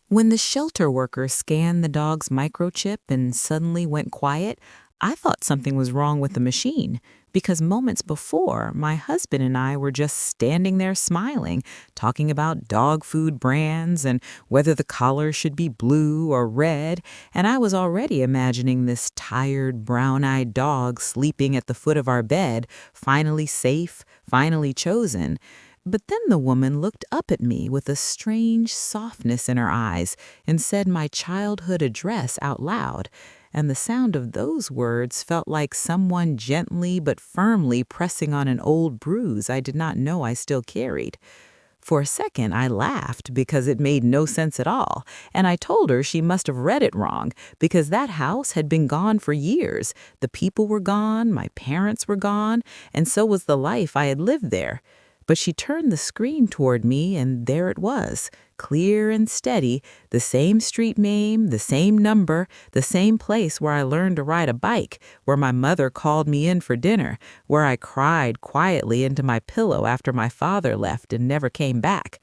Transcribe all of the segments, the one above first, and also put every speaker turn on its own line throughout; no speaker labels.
When the shelter worker scanned the dog's microchip and suddenly went quiet, I thought something was wrong with the machine because moments before, my husband and I were just standing there smiling, talking about dog food brands and whether the collar should be blue or red, and I was already imagining this tired, brown-eyed dog sleeping at the foot of our bed, finally safe, finally chosen. But then the woman looked up at me with a strange softness in her eyes and said my childhood address out loud. And the sound of those words felt like someone gently but firmly pressing on an old bruise I did not know I still carried. For a second, I laughed because it made no sense at all, and I told her she must have read it wrong because that house had been gone for years. The people were gone, my parents were gone, and so was the life I had lived there. But she turned the screen toward me, and there it was, clear and steady, the same street name, the same number, the same place where I learned to ride a bike, where my mother called me in for dinner, where I cried quietly into my pillow after my father left and never came back.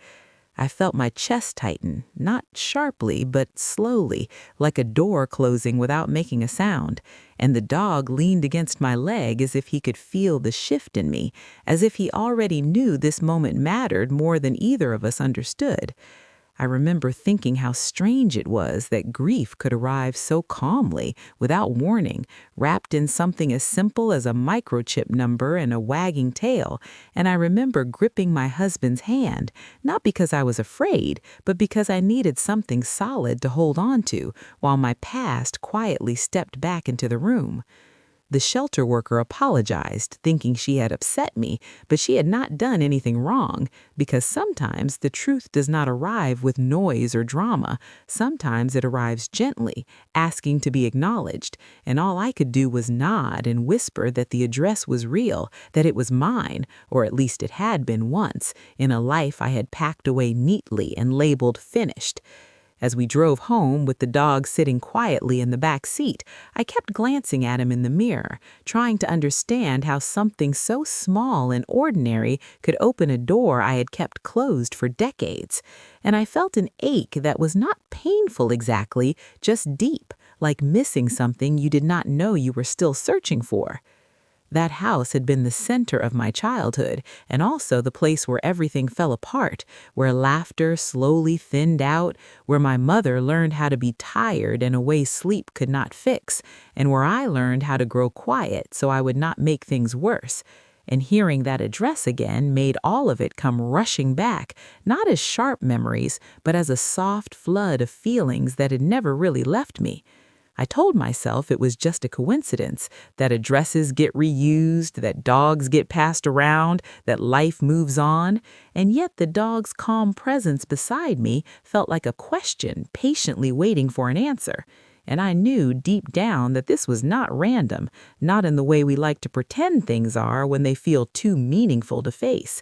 I felt my chest tighten, not sharply, but slowly, like a door closing without making a sound, and the dog leaned against my leg as if he could feel the shift in me, as if he already knew this moment mattered more than either of us understood. I remember thinking how strange it was that grief could arrive so calmly, without warning, wrapped in something as simple as a microchip number and a wagging tail, and I remember gripping my husband's hand, not because I was afraid, but because I needed something solid to hold on to, while my past quietly stepped back into the room. The shelter worker apologized, thinking she had upset me, but she had not done anything wrong, because sometimes the truth does not arrive with noise or drama. Sometimes it arrives gently, asking to be acknowledged, and all I could do was nod and whisper that the address was real, that it was mine, or at least it had been once, in a life I had packed away neatly and labeled finished. As we drove home with the dog sitting quietly in the back seat, I kept glancing at him in the mirror, trying to understand how something so small and ordinary could open a door I had kept closed for decades. And I felt an ache that was not painful exactly, just deep, like missing something you did not know you were still searching for. That house had been the center of my childhood, and also the place where everything fell apart, where laughter slowly thinned out, where my mother learned how to be tired in a way sleep could not fix, and where I learned how to grow quiet so I would not make things worse. And hearing that address again made all of it come rushing back, not as sharp memories, but as a soft flood of feelings that had never really left me. I told myself it was just a coincidence, that addresses get reused, that dogs get passed around, that life moves on, and yet the dog's calm presence beside me felt like a question patiently waiting for an answer. And I knew deep down that this was not random, not in the way we like to pretend things are when they feel too meaningful to face.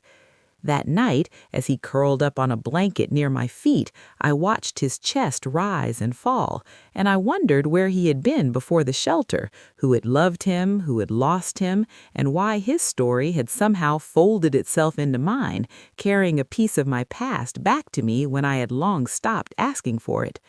That night, as he curled up on a blanket near my feet, I watched his chest rise and fall, and I wondered where he had been before the shelter, who had loved him, who had lost him, and why his story had somehow folded itself into mine, carrying a piece of my past back to me when I had long stopped asking for it.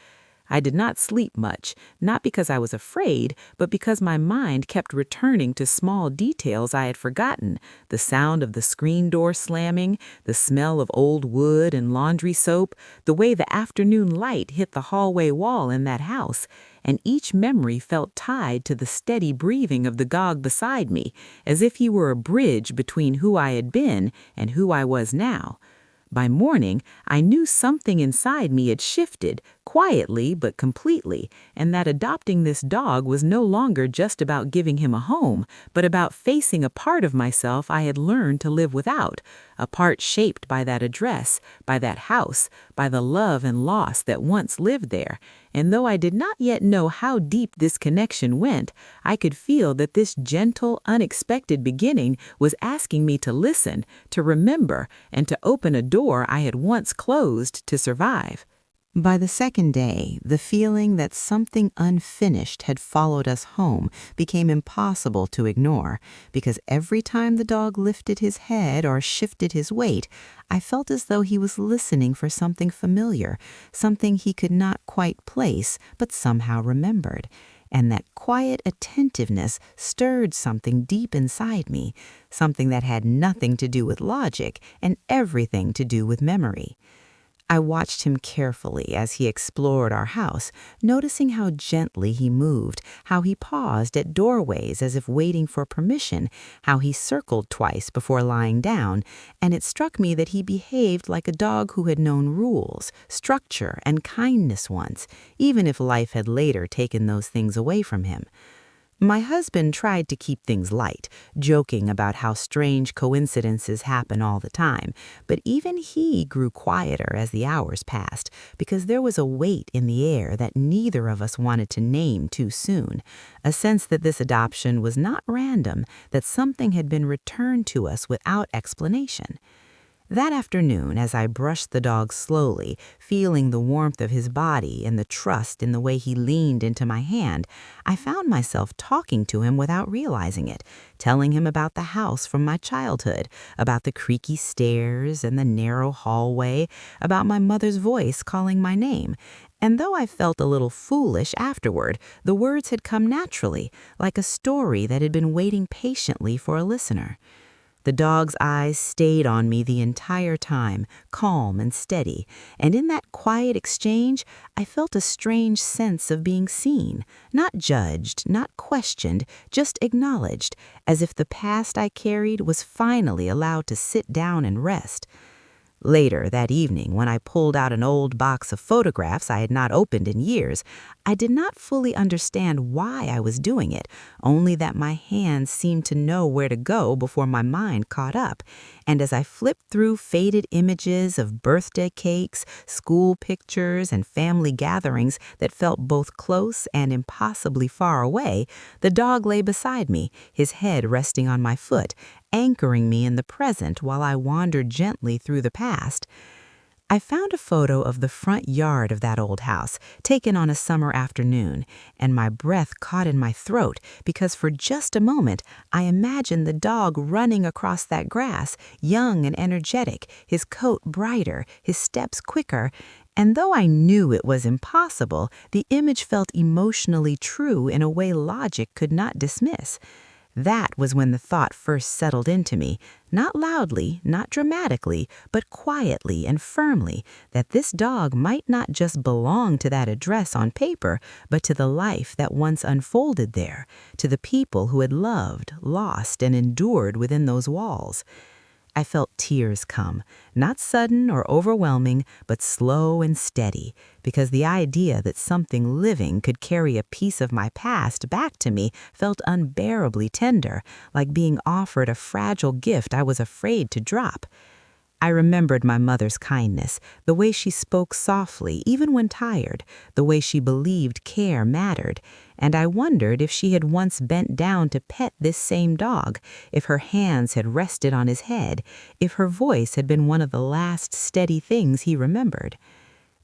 I did not sleep much, not because I was afraid, but because my mind kept returning to small details I had forgotten, the sound of the screen door slamming, the smell of old wood and laundry soap, the way the afternoon light hit the hallway wall in that house, and each memory felt tied to the steady breathing of the dog beside me, as if he were a bridge between who I had been and who I was now. By morning, I knew something inside me had shifted, quietly but completely, and that adopting this dog was no longer just about giving him a home, but about facing a part of myself I had learned to live without, a part shaped by that address, by that house, by the love and loss that once lived there. And though I did not yet know how deep this connection went, I could feel that this gentle, unexpected beginning was asking me to listen, to remember, and to open a door I had once closed to survive. By the second day, the feeling that something unfinished had followed us home became impossible to ignore because every time the dog lifted his head or shifted his weight, I felt as though he was listening for something familiar, something he could not quite place but somehow remembered. And that quiet attentiveness stirred something deep inside me, something that had nothing to do with logic and everything to do with memory. I watched him carefully as he explored our house, noticing how gently he moved, how he paused at doorways as if waiting for permission, how he circled twice before lying down, and it struck me that he behaved like a dog who had known rules, structure, and kindness once, even if life had later taken those things away from him. My husband tried to keep things light, joking about how strange coincidences happen all the time, but even he grew quieter as the hours passed because there was a weight in the air that neither of us wanted to name too soon, a sense that this adoption was not random, that something had been returned to us without explanation. That afternoon, as I brushed the dog slowly, feeling the warmth of his body and the trust in the way he leaned into my hand, I found myself talking to him without realizing it, telling him about the house from my childhood, about the creaky stairs and the narrow hallway, about my mother's voice calling my name. And though I felt a little foolish afterward, the words had come naturally, like a story that had been waiting patiently for a listener. The dog's eyes stayed on me the entire time, calm and steady, and in that quiet exchange, I felt a strange sense of being seen, not judged, not questioned, just acknowledged, as if the past I carried was finally allowed to sit down and rest. Later that evening, when I pulled out an old box of photographs I had not opened in years, I did not fully understand why I was doing it, only that my hands seemed to know where to go before my mind caught up. And as I flipped through faded images of birthday cakes, school pictures, and family gatherings that felt both close and impossibly far away, the dog lay beside me, his head resting on my foot, anchoring me in the present while I wandered gently through the past. I found a photo of the front yard of that old house, taken on a summer afternoon, and my breath caught in my throat because for just a moment I imagined the dog running across that grass, young and energetic, his coat brighter, his steps quicker, and though I knew it was impossible, the image felt emotionally true in a way logic could not dismiss. That was when the thought first settled into me, not loudly, not dramatically, but quietly and firmly, that this dog might not just belong to that address on paper, but to the life that once unfolded there, to the people who had loved, lost, and endured within those walls. I felt tears come, not sudden or overwhelming, but slow and steady, because the idea that something living could carry a piece of my past back to me felt unbearably tender, like being offered a fragile gift I was afraid to drop. I remembered my mother's kindness, the way she spoke softly even when tired, the way she believed care mattered, and I wondered if she had once bent down to pet this same dog, if her hands had rested on his head, if her voice had been one of the last steady things he remembered.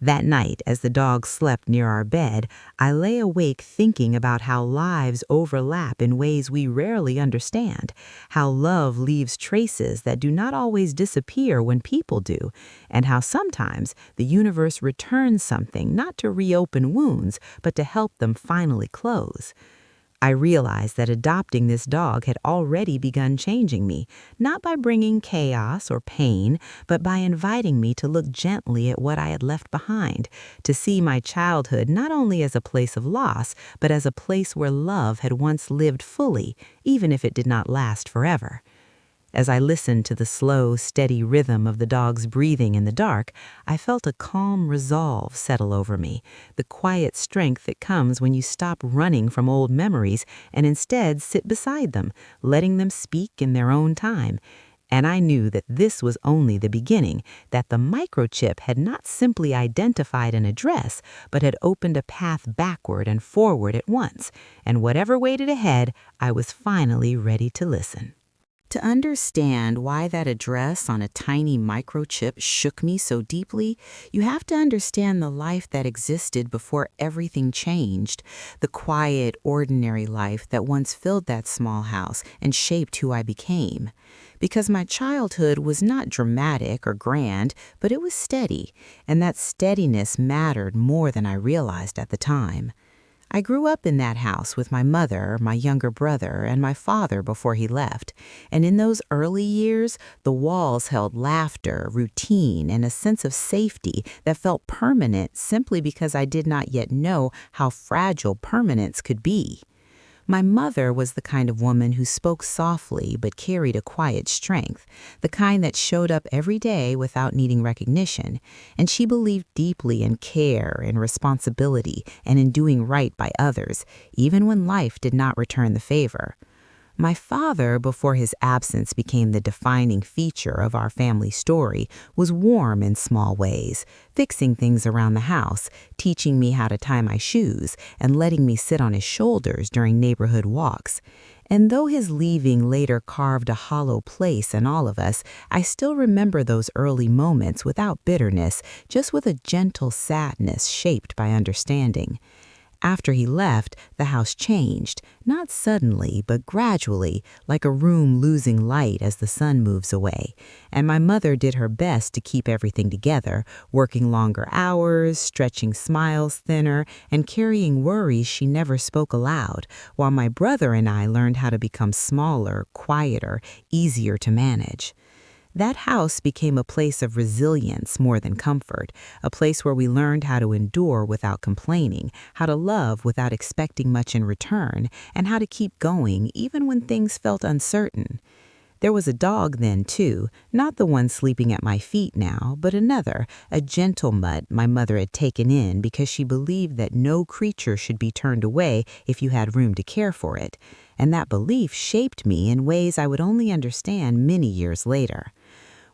That night, as the dog slept near our bed, I lay awake thinking about how lives overlap in ways we rarely understand, how love leaves traces that do not always disappear when people do, and how sometimes the universe returns something not to reopen wounds, but to help them finally close. I realized that adopting this dog had already begun changing me, not by bringing chaos or pain, but by inviting me to look gently at what I had left behind, to see my childhood not only as a place of loss, but as a place where love had once lived fully, even if it did not last forever. As I listened to the slow, steady rhythm of the dog's breathing in the dark, I felt a calm resolve settle over me, the quiet strength that comes when you stop running from old memories and instead sit beside them, letting them speak in their own time. And I knew that this was only the beginning, that the microchip had not simply identified an address, but had opened a path backward and forward at once, and whatever waited ahead, I was finally ready to listen. To understand why that address on a tiny microchip shook me so deeply, you have to understand the life that existed before everything changed, the quiet, ordinary life that once filled that small house and shaped who I became. Because my childhood was not dramatic or grand, but it was steady, and that steadiness mattered more than I realized at the time. I grew up in that house with my mother, my younger brother, and my father before he left. And in those early years, the walls held laughter, routine, and a sense of safety that felt permanent simply because I did not yet know how fragile permanence could be. My mother was the kind of woman who spoke softly but carried a quiet strength, the kind that showed up every day without needing recognition, and she believed deeply in care and responsibility and in doing right by others, even when life did not return the favor. My father, before his absence became the defining feature of our family story, was warm in small ways, fixing things around the house, teaching me how to tie my shoes, and letting me sit on his shoulders during neighborhood walks. And though his leaving later carved a hollow place in all of us, I still remember those early moments without bitterness, just with a gentle sadness shaped by understanding. After he left, the house changed, not suddenly, but gradually, like a room losing light as the sun moves away. And my mother did her best to keep everything together, working longer hours, stretching smiles thinner, and carrying worries she never spoke aloud, while my brother and I learned how to become smaller, quieter, easier to manage. That house became a place of resilience more than comfort, a place where we learned how to endure without complaining, how to love without expecting much in return, and how to keep going even when things felt uncertain. There was a dog then, too, not the one sleeping at my feet now, but another, a gentle mutt my mother had taken in because she believed that no creature should be turned away if you had room to care for it. And that belief shaped me in ways I would only understand many years later.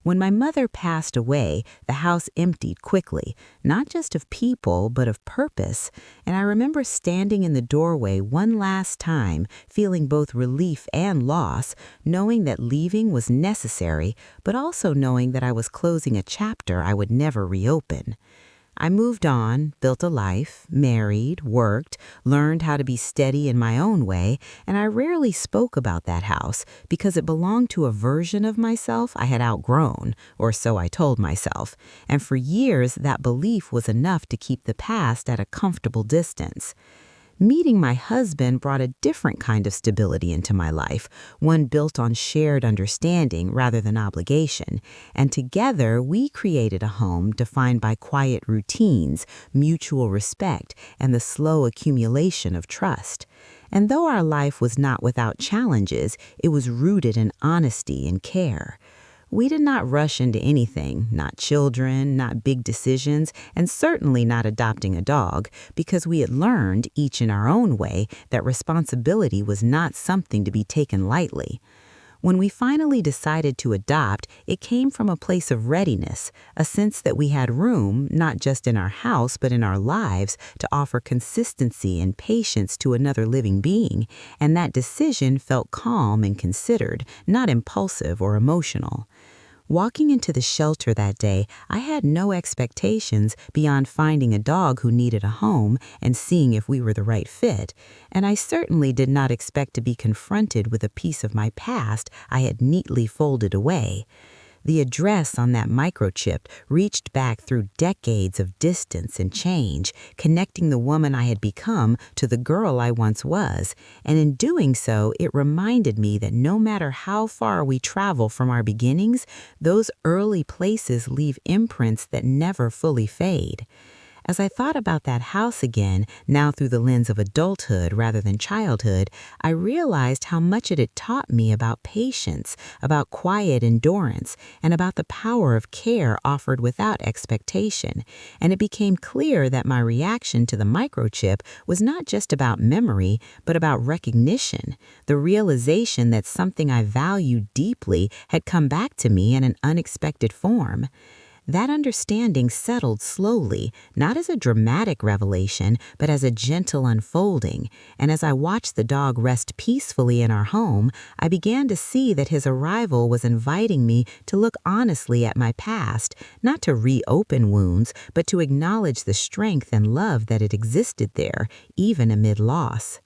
When my mother passed away, the house emptied quickly, not just of people, but of purpose, and I remember standing in the doorway one last time, feeling both relief and loss, knowing that leaving was necessary, but also knowing that I was closing a chapter I would never reopen. I moved on, built a life, married, worked, learned how to be steady in my own way, and I rarely spoke about that house because it belonged to a version of myself I had outgrown, or so I told myself, and for years that belief was enough to keep the past at a comfortable distance. Meeting my husband brought a different kind of stability into my life, one built on shared understanding rather than obligation, and together we created a home defined by quiet routines, mutual respect, and the slow accumulation of trust. And though our life was not without challenges, it was rooted in honesty and care. We did not rush into anything, not children, not big decisions, and certainly not adopting a dog, because we had learned, each in our own way, that responsibility was not something to be taken lightly. When we finally decided to adopt, it came from a place of readiness, a sense that we had room, not just in our house, but in our lives, to offer consistency and patience to another living being, and that decision felt calm and considered, not impulsive or emotional. Walking into the shelter that day, I had no expectations beyond finding a dog who needed a home and seeing if we were the right fit, and I certainly did not expect to be confronted with a piece of my past I had neatly folded away. The address on that microchip reached back through decades of distance and change, connecting the woman I had become to the girl I once was, and in doing so, it reminded me that no matter how far we travel from our beginnings, those early places leave imprints that never fully fade. As I thought about that house again, now through the lens of adulthood rather than childhood, I realized how much it had taught me about patience, about quiet endurance, and about the power of care offered without expectation. And it became clear that my reaction to the microchip was not just about memory, but about recognition, the realization that something I valued deeply had come back to me in an unexpected form. That understanding settled slowly, not as a dramatic revelation, but as a gentle unfolding. And as I watched the dog rest peacefully in our home, I began to see that his arrival was inviting me to look honestly at my past, not to reopen wounds, but to acknowledge the strength and love that had existed there, even amid loss.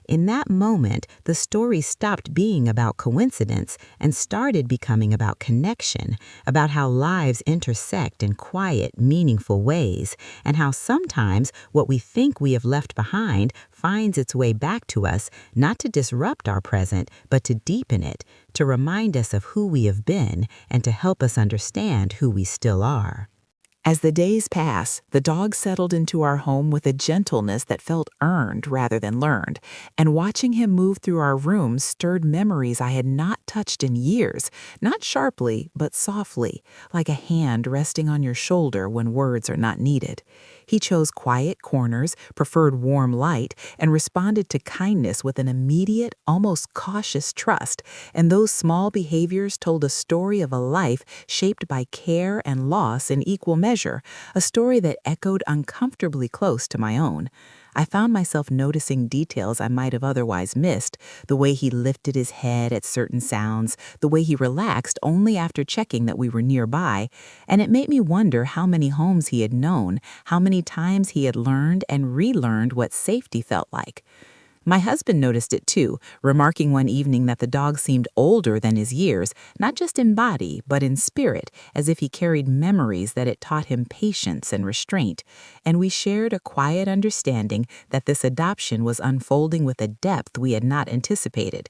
In that moment, the story stopped being about coincidence and started becoming about connection, about how lives intersect in quiet, meaningful ways, and how sometimes what we think we have left behind finds its way back to us, not to disrupt our present, but to deepen it, to remind us of who we have been, and to help us understand who we still are.
As the days pass, the dog settled into our home with a gentleness that felt earned rather than learned, and watching him move through our rooms stirred memories I had not touched in years, not sharply, but softly, like a hand resting on your shoulder when words are not needed. He chose quiet corners, preferred warm light, and responded to kindness with an immediate, almost cautious trust, and those small behaviors told a story of a life shaped by care and loss in equal measure, a story that echoed uncomfortably close to my own. I found myself noticing details I might have otherwise missed, the way he lifted his head at certain sounds, the way he relaxed only after checking that we were nearby, and it made me wonder how many homes he had known, how many times he had learned and relearned what safety felt like. My husband noticed it too, remarking one evening that the dog seemed older than his years, not just in body, but in spirit, as if he carried memories that it taught him patience and restraint. And we shared a quiet understanding that this adoption was unfolding with a depth we had not anticipated.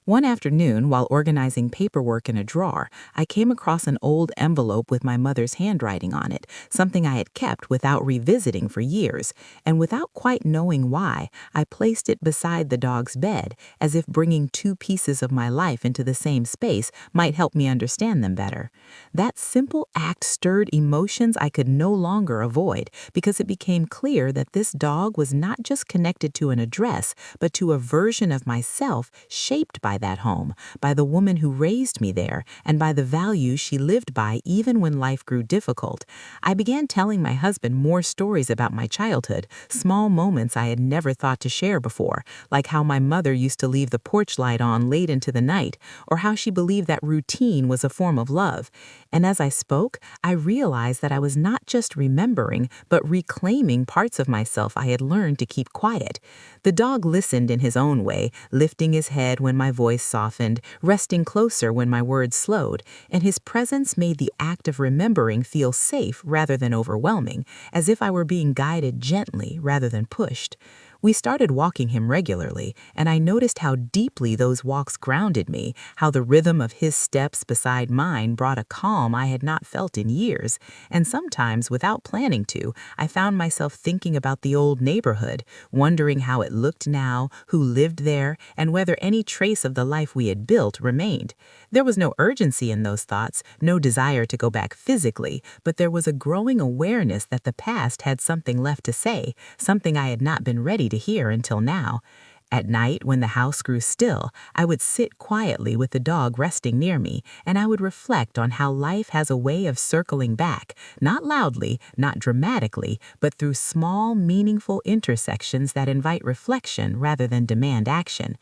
One afternoon, while organizing paperwork in a drawer, I came across an old envelope with my mother's handwriting on it, something I had kept without revisiting for years, and without quite knowing why, I placed it beside the dog's bed, as if bringing two pieces of my life into the same space might help me understand them better. That simple act stirred emotions I could no longer avoid, because it became clear that this dog was not just connected to an address, but to a version of myself shaped by that home, by the woman who raised me there, and by the values she lived by even when life grew difficult. I began telling my husband more stories about my childhood, small moments I had never thought to share before, like how my mother used to leave the porch light on late into the night, or how she believed that routine was a form of love. And as I spoke, I realized that I was not just remembering, but reclaiming parts of myself I had learned to keep quiet. The dog listened in his own way, lifting his head when my voice softened, resting closer when my words slowed, and his presence made the act of remembering feel safe rather than overwhelming, as if I were being guided gently rather than pushed. We started walking him regularly, and I noticed how deeply those walks grounded me, how the rhythm of his steps beside mine brought a calm I had not felt in years, and sometimes, without planning to, I found myself thinking about the old neighborhood, wondering how it looked now, who lived there, and whether any trace of the life we had built remained. There was no urgency in those thoughts, no desire to go back physically, but there was a growing awareness that the past had something left to say, something I had not been ready to hear until now. At night, when the house grew still, I would sit quietly with the dog resting near me, and I would reflect on how life has a way of circling back, not loudly, not dramatically, but through small, meaningful intersections that invite reflection rather than demand action.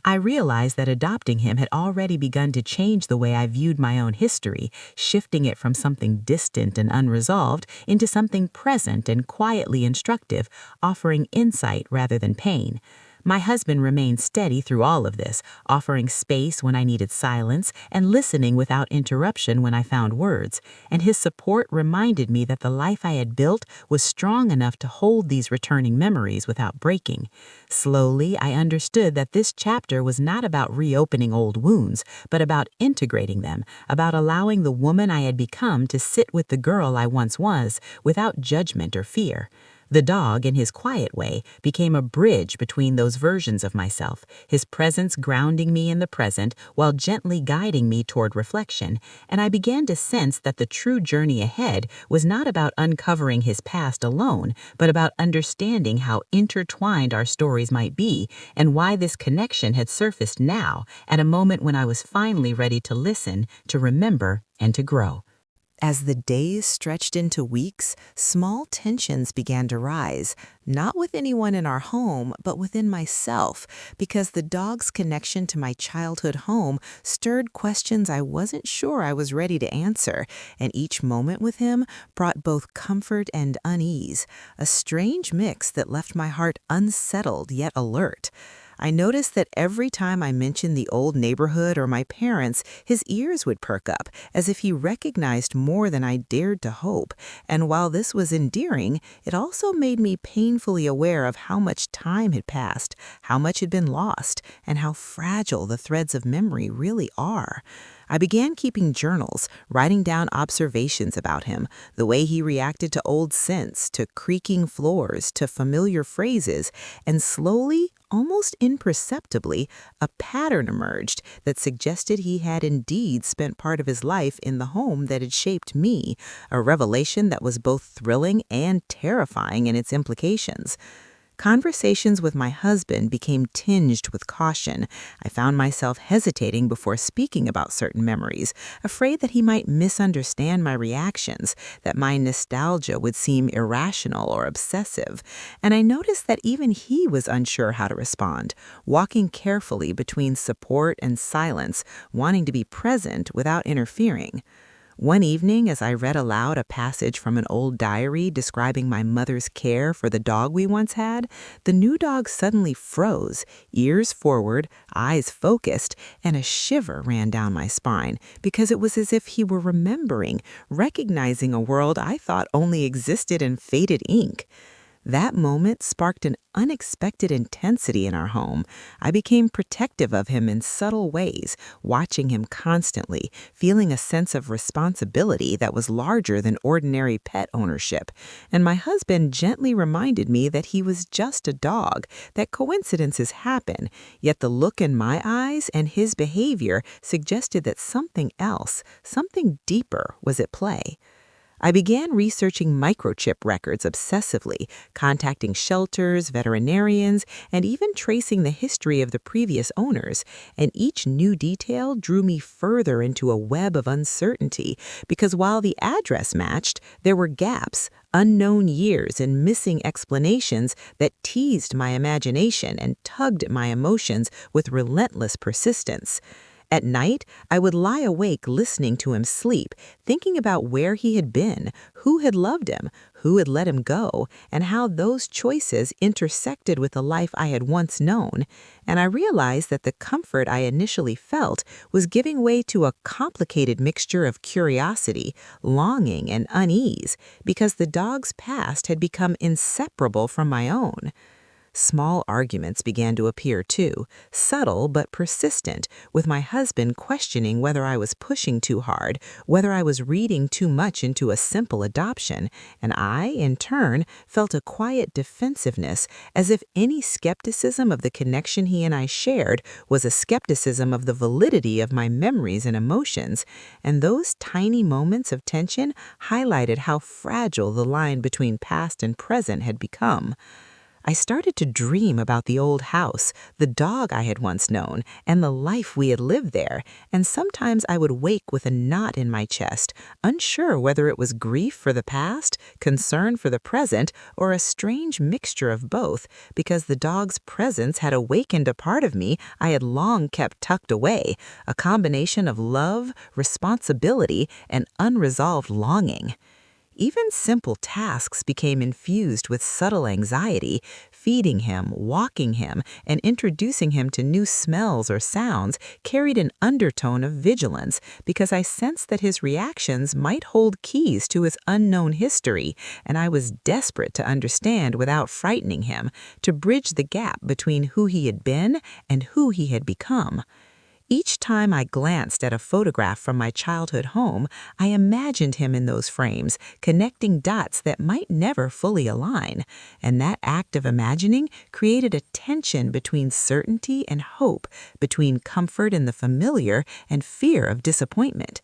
I realized that adopting him had already begun to change the way I viewed my own history, shifting it from something distant and unresolved into something present and quietly instructive, offering insight rather than pain. My husband remained steady through all of this, offering space when I needed silence and listening without interruption when I found words, and his support reminded me that the life I had built was strong enough to hold these returning memories without breaking. Slowly, I understood that this chapter was not about reopening old wounds, but about integrating them, about allowing the woman I had become to sit with the girl I once was without judgment or fear. The dog, in his quiet way, became a bridge between those versions of myself, his presence grounding me in the present while gently guiding me toward reflection, and I began to sense that the true journey ahead was not about uncovering his past alone, but about understanding how intertwined our stories might be and why this connection had surfaced now, at a moment when I was finally ready to listen, to remember, and to grow. As the days stretched into weeks, small tensions began to rise, not with anyone in our home, but within myself, because the dog's connection to my childhood home stirred questions I wasn't sure I was ready to answer, and each moment with him brought both comfort and unease, a strange mix that left my heart unsettled yet alert. I noticed that every time I mentioned the old neighborhood or my parents, his ears would perk up, as if he recognized more than I dared to hope. And while this was endearing, it also made me painfully aware of how much time had passed, how much had been lost, and how fragile the threads of memory really are. I began keeping journals, writing down observations about him, the way he reacted to old scents, to creaking floors, to familiar phrases, and slowly, almost imperceptibly, a pattern emerged that suggested he had indeed spent part of his life in the home that had shaped me, a revelation that was both thrilling and terrifying in its implications. Conversations with my husband became tinged with caution. I found myself hesitating before speaking about certain memories, afraid that he might misunderstand my reactions, that my nostalgia would seem irrational or obsessive. And I noticed that even he was unsure how to respond, walking carefully between support and silence, wanting to be present without interfering. One evening, as I read aloud a passage from an old diary describing my mother's care for the dog we once had, the new dog suddenly froze, ears forward, eyes focused, and a shiver ran down my spine because it was as if he were remembering, recognizing a world I thought only existed in faded ink. That moment sparked an unexpected intensity in our home. I became protective of him in subtle ways, watching him constantly, feeling a sense of responsibility that was larger than ordinary pet ownership. And my husband gently reminded me that he was just a dog, that coincidences happen, yet the look in my eyes and his behavior suggested that something else, something deeper, was at play. I began researching microchip records obsessively, contacting shelters, veterinarians, and even tracing the history of the previous owners, and each new detail drew me further into a web of uncertainty, because while the address matched, there were gaps, unknown years, and missing explanations that teased my imagination and tugged at my emotions with relentless persistence. At night, I would lie awake listening to him sleep, thinking about where he had been, who had loved him, who had let him go, and how those choices intersected with the life I had once known. And I realized that the comfort I initially felt was giving way to a complicated mixture of curiosity, longing, and unease, because the dog's past had become inseparable from my own. Small arguments began to appear too, subtle but persistent, with my husband questioning whether I was pushing too hard, whether I was reading too much into a simple adoption, and I, in turn, felt a quiet defensiveness, as if any skepticism of the connection he and I shared was a skepticism of the validity of my memories and emotions, and those tiny moments of tension highlighted how fragile the line between past and present had become. I started to dream about the old house, the dog I had once known, and the life we had lived there, and sometimes I would wake with a knot in my chest, unsure whether it was grief for the past, concern for the present, or a strange mixture of both, because the dog's presence had awakened a part of me I had long kept tucked away, a combination of love, responsibility, and unresolved longing. Even simple tasks became infused with subtle anxiety. Feeding him, walking him, and introducing him to new smells or sounds carried an undertone of vigilance, because I sensed that his reactions might hold keys to his unknown history, and I was desperate to understand without frightening him, to bridge the gap between who he had been and who he had become. Each time I glanced at a photograph from my childhood home, I imagined him in those frames, connecting dots that might never fully align, and that act of imagining created a tension between certainty and hope, between comfort in the familiar and fear of disappointment.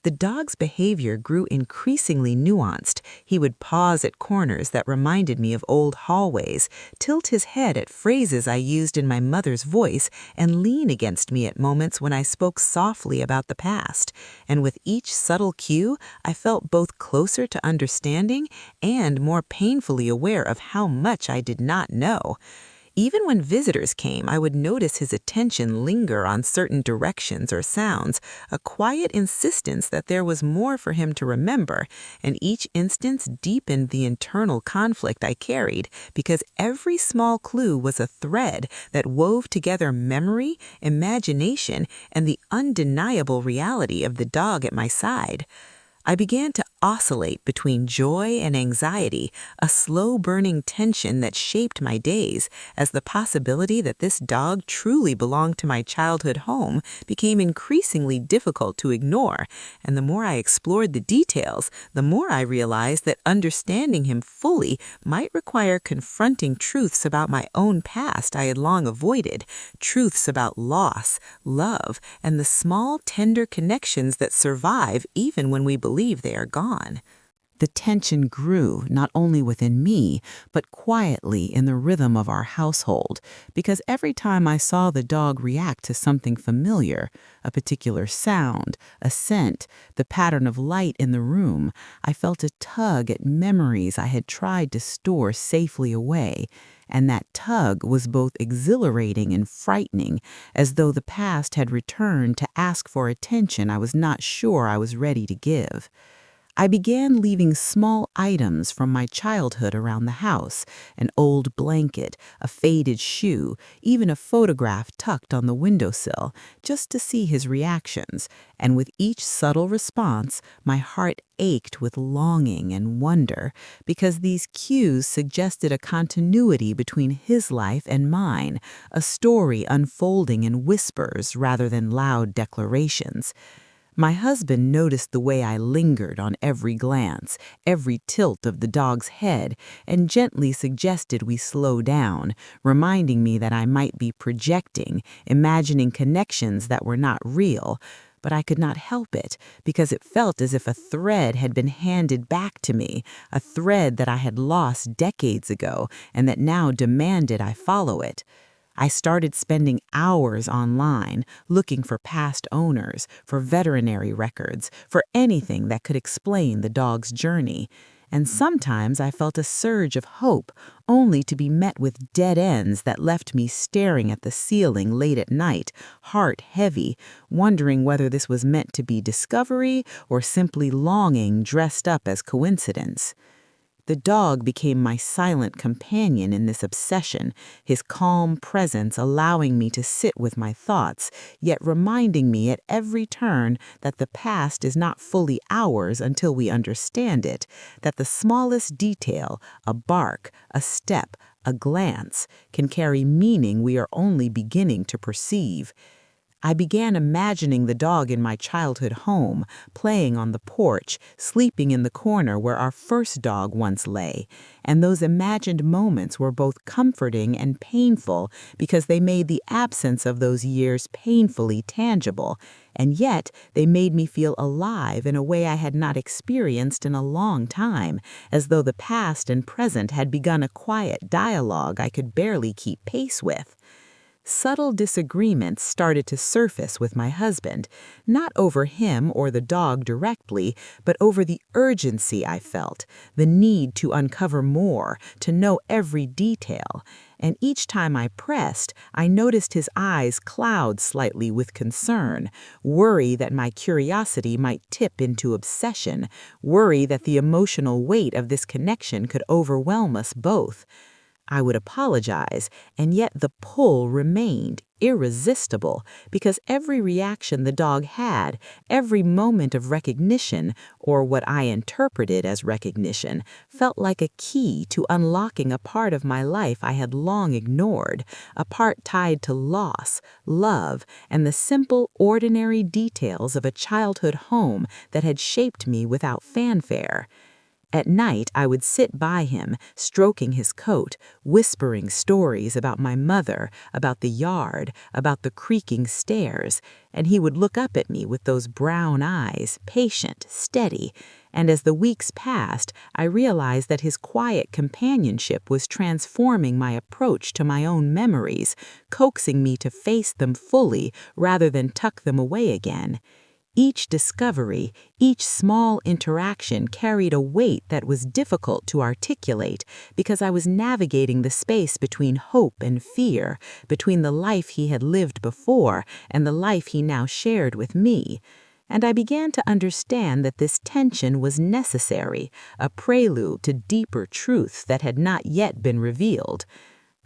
The dog's behavior grew increasingly nuanced. He would pause at corners that reminded me of old hallways, tilt his head at phrases I used in my mother's voice, and lean against me at moments when I spoke softly about the past. And with each subtle cue, I felt both closer to understanding and more painfully aware of how much I did not know. Even when visitors came, I would notice his attention linger on certain directions or sounds, a quiet insistence that there was more for him to remember, and each instance deepened the internal conflict I carried because every small clue was a thread that wove together memory, imagination, and the undeniable reality of the dog at my side. I began to oscillate between joy and anxiety, a slow-burning tension that shaped my days, as the possibility that this dog truly belonged to my childhood home became increasingly difficult to ignore, and the more I explored the details, the more I realized that understanding him fully might require confronting truths about my own past I had long avoided, truths about loss, love, and the small, tender connections that survive even when we believe they are gone. The tension grew not only within me, but quietly in the rhythm of our household, because every time I saw the dog react to something familiar, a particular sound, a scent, the pattern of light in the room, I felt a tug at memories I had tried to store safely away, and that tug was both exhilarating and frightening, as though the past had returned to ask for attention I was not sure I was ready to give. I began leaving small items from my childhood around the house, an old blanket, a faded shoe, even a photograph tucked on the windowsill, just to see his reactions, and with each subtle response, my heart ached with longing and wonder, because these cues suggested a continuity between his life and mine, a story unfolding in whispers rather than loud declarations. My husband noticed the way I lingered on every glance, every tilt of the dog's head, and gently suggested we slow down, reminding me that I might be projecting, imagining connections that were not real. But I could not help it, because it felt as if a thread had been handed back to me, a thread that I had lost decades ago and that now demanded I follow it. I started spending hours online looking for past owners, for veterinary records, for anything that could explain the dog's journey. And sometimes I felt a surge of hope, only to be met with dead ends that left me staring at the ceiling late at night, heart heavy, wondering whether this was meant to be discovery or simply longing dressed up as coincidence. The dog became my silent companion in this obsession, his calm presence allowing me to sit with my thoughts, yet reminding me at every turn that the past is not fully ours until we understand it, that the smallest detail, a bark, a step, a glance, can carry meaning we are only beginning to perceive. I began imagining the dog in my childhood home, playing on the porch, sleeping in the corner where our first dog once lay, and those imagined moments were both comforting and painful because they made the absence of those years painfully tangible, and yet they made me feel alive in a way I had not experienced in a long time, as though the past and present had begun a quiet dialogue I could barely keep pace with. Subtle disagreements started to surface with my husband, not over him or the dog directly, but over the urgency I felt, the need to uncover more, to know every detail. And each time I pressed, I noticed his eyes cloud slightly with concern, worry that my curiosity might tip into obsession, worry that the emotional weight of this connection could overwhelm us both. I would apologize, and yet the pull remained irresistible because every reaction the dog had, every moment of recognition, or what I interpreted as recognition, felt like a key to unlocking a part of my life I had long ignored, a part tied to loss, love, and the simple, ordinary details of a childhood home that had shaped me without fanfare. At night, I would sit by him, stroking his coat, whispering stories about my mother, about the yard, about the creaking stairs, and he would look up at me with those brown eyes, patient, steady, and as the weeks passed, I realized that his quiet companionship was transforming my approach to my own memories, coaxing me to face them fully rather than tuck them away again. Each discovery, each small interaction carried a weight that was difficult to articulate because I was navigating the space between hope and fear, between the life he had lived before and the life he now shared with me. And I began to understand that this tension was necessary, a prelude to deeper truths that had not yet been revealed.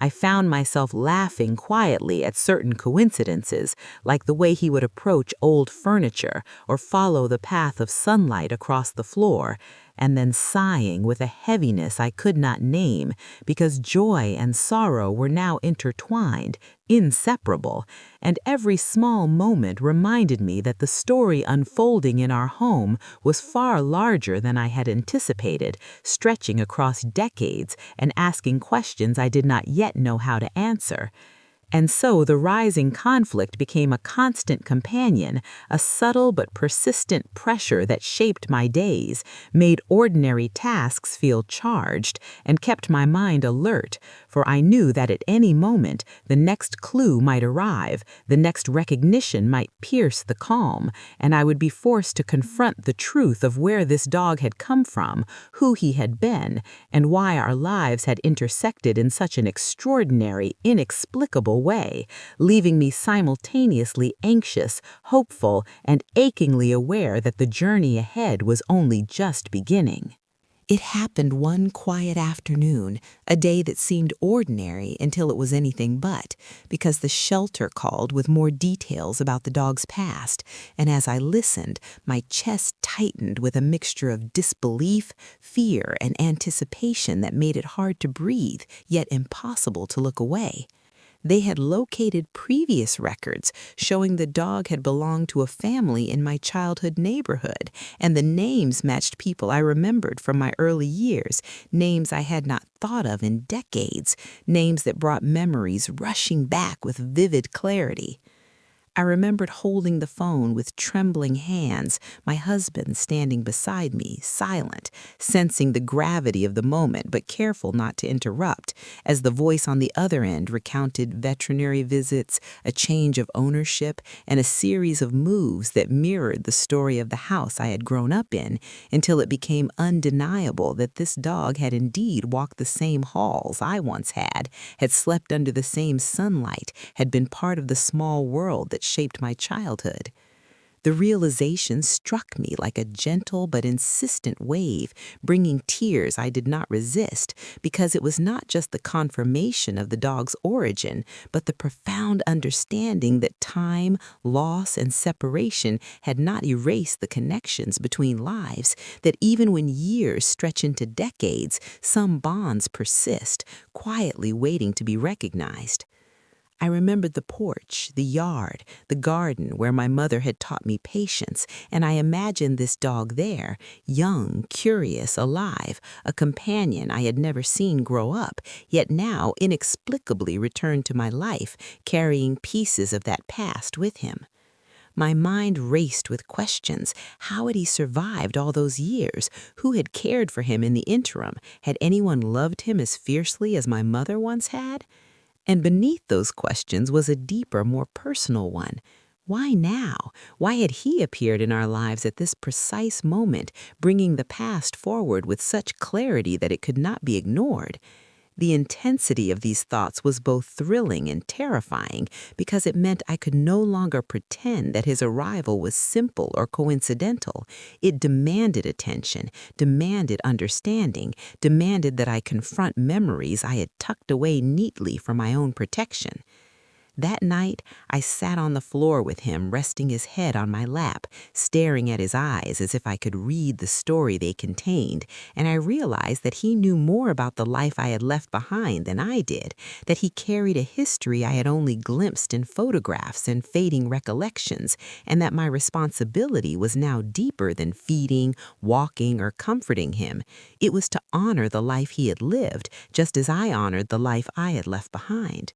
I found myself laughing quietly at certain coincidences, like the way he would approach old furniture or follow the path of sunlight across the floor, and then sighing with a heaviness I could not name, because joy and sorrow were now intertwined, inseparable, and every small moment reminded me that the story unfolding in our home was far larger than I had anticipated, stretching across decades and asking questions I did not yet know how to answer. And so the rising conflict became a constant companion, a subtle but persistent pressure that shaped my days, made ordinary tasks feel charged, and kept my mind alert, for I knew that at any moment the next clue might arrive, the next recognition might pierce the calm, and I would be forced to confront the truth of where this dog had come from, who he had been, and why our lives had intersected in such an extraordinary, inexplicable way, leaving me simultaneously anxious, hopeful, and achingly aware that the journey ahead was only just beginning. It happened one quiet afternoon, a day that seemed ordinary until it was anything but, because the shelter called with more details about the dog's past, and as I listened, my chest tightened with a mixture of disbelief, fear, and anticipation that made it hard to breathe, yet impossible to look away. They had located previous records showing the dog had belonged to a family in my childhood neighborhood, and the names matched people I remembered from my early years, names I had not thought of in decades, names that brought memories rushing back with vivid clarity. I remembered holding the phone with trembling hands, my husband standing beside me, silent, sensing the gravity of the moment but careful not to interrupt, as the voice on the other end recounted veterinary visits, a change of ownership, and a series of moves that mirrored the story of the house I had grown up in, until it became undeniable that this dog had indeed walked the same halls I once had slept under the same sunlight, had been part of the small world that shaped my childhood. The realization struck me like a gentle but insistent wave, bringing tears I did not resist, because it was not just the confirmation of the dog's origin, but the profound understanding that time, loss, and separation had not erased the connections between lives, that even when years stretch into decades, some bonds persist, quietly waiting to be recognized. I remembered the porch, the yard, the garden where my mother had taught me patience, and I imagined this dog there, young, curious, alive, a companion I had never seen grow up, yet now inexplicably returned to my life, carrying pieces of that past with him. My mind raced with questions. How had he survived all those years? Who had cared for him in the interim? Had anyone loved him as fiercely as my mother once had? And beneath those questions was a deeper, more personal one. Why now? Why had he appeared in our lives at this precise moment, bringing the past forward with such clarity that it could not be ignored? The intensity of these thoughts was both thrilling and terrifying, because it meant I could no longer pretend that his arrival was simple or coincidental. It demanded attention, demanded understanding, demanded that I confront memories I had tucked away neatly for my own protection. That night, I sat on the floor with him, resting his head on my lap, staring at his eyes as if I could read the story they contained, and I realized that he knew more about the life I had left behind than I did, that he carried a history I had only glimpsed in photographs and fading recollections, and that my responsibility was now deeper than feeding, walking, or comforting him. It was to honor the life he had lived, just as I honored the life I had left behind.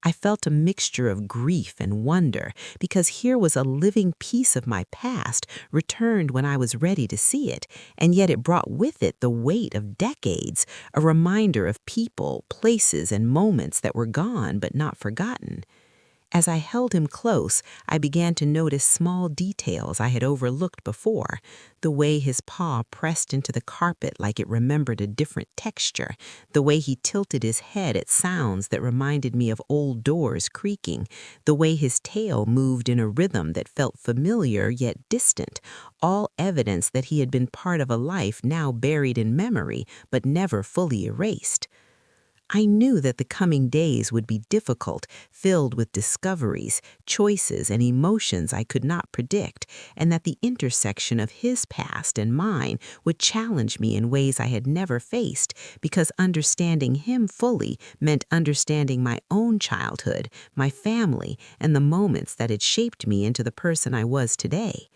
I felt a mixture of grief and wonder because here was a living piece of my past returned when I was ready to see it, and yet it brought with it the weight of decades, a reminder of people, places, and moments that were gone but not forgotten. As I held him close, I began to notice small details I had overlooked before. The way his paw pressed into the carpet like it remembered a different texture, the way he tilted his head at sounds that reminded me of old doors creaking, the way his tail moved in a rhythm that felt familiar yet distant, all evidence that he had been part of a life now buried in memory but never fully erased. I knew that the coming days would be difficult, filled with discoveries, choices, and emotions I could not predict, and that the intersection of his past and mine would challenge me in ways I had never faced, because understanding him fully meant understanding my own childhood, my family, and the moments that had shaped me into the person I was today.